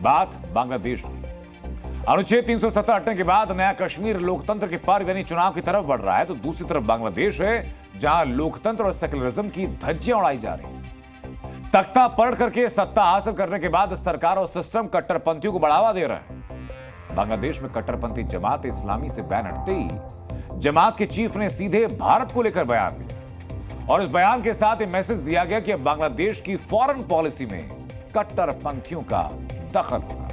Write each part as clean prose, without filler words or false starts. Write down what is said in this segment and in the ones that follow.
बात बांग्लादेश की। अनुच्छेद 370 हटने के बाद नया कश्मीर लोकतंत्र के पर्व यानी चुनाव की तरफ बढ़ रहा है, तो दूसरी तरफ बांग्लादेश है जहां लोकतंत्र और सेक्युलरिज्म की धज्जियां उड़ाई जा रही हैं। तख्ता पलट करके सत्ता हासिल करने के बाद सरकार और सिस्टम कट्टरपंथियों को बढ़ावा दे रहे हैं। बांग्लादेश में कट्टरपंथी जमात इस्लामी से बैन हटते ही जमात के चीफ ने सीधे भारत को लेकर बयान दिया और इस बयान के साथ ये मैसेज दिया गया कि अब बांग्लादेश की फॉरेन पॉलिसी में कट्टरपंथियों का दखल होगा।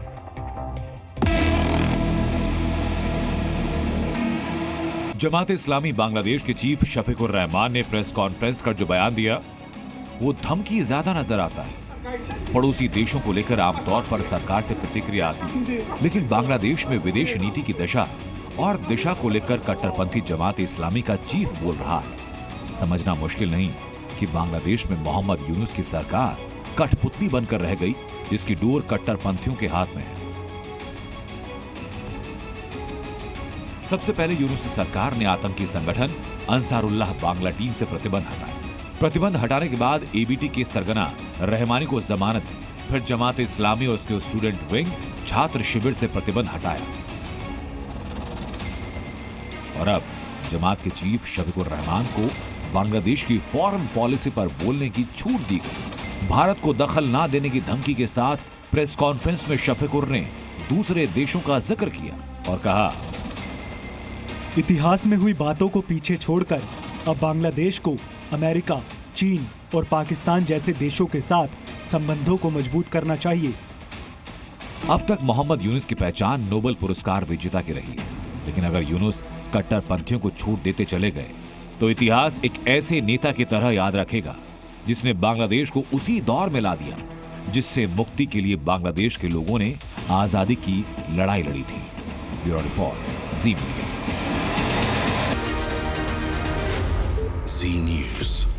जमात इस्लामी बांग्लादेश के चीफ शफीकुर रहमान ने प्रेस कॉन्फ्रेंस कर जो बयान दिया वो धमकी ज्यादा नजर आता है। पड़ोसी देशों को लेकर आमतौर पर सरकार से प्रतिक्रिया आती है, लेकिन बांग्लादेश में विदेश नीति की दशा और दिशा को लेकर कट्टरपंथी जमात इस्लामी का चीफ बोल रहा है। समझना मुश्किल नहीं कि बांग्लादेश में मोहम्मद यूनुस की सरकार कठपुतली बनकर रह गई, जिसकी डोर कट्टरपंथियों के हाथ में है। सबसे पहले यूनुस सरकार ने आतंकी संगठन अंसारुल्लाह बांग्ला टीम से प्रतिबंध हटाया। प्रतिबंध हटाने के बाद एबीटी के सरगना रहमानी को जमानत दी। फिर जमात इस्लामी और उसके स्टूडेंट विंग छात्र शिविर से प्रतिबंध हटाया और अब जमात के चीफ शफीकुर रहमान को बांग्लादेश की फॉरेन पॉलिसी पर बोलने की छूट दी गई। भारत को दखल ना देने की धमकी के साथ प्रेस कॉन्फ्रेंस में शफीकुर ने दूसरे देशों का जिक्र किया और कहा, इतिहास में हुई बातों को पीछे छोड़कर अब बांग्लादेश को अमेरिका, चीन और पाकिस्तान जैसे देशों के साथ संबंधों को मजबूत करना चाहिए। अब तक मोहम्मद यूनुस की पहचान नोबेल पुरस्कार विजेता की रही है, लेकिन अगर यूनुस कट्टरपंथियों को छूट देते चले गए तो इतिहास एक ऐसे नेता की तरह याद रखेगा जिसने बांग्लादेश को उसी दौर में ला दिया जिससे मुक्ति के लिए बांग्लादेश के लोगों ने आजादी की लड़ाई लड़ी थी। ब्यूरो रिपोर्ट, जी मीडिया। Z News.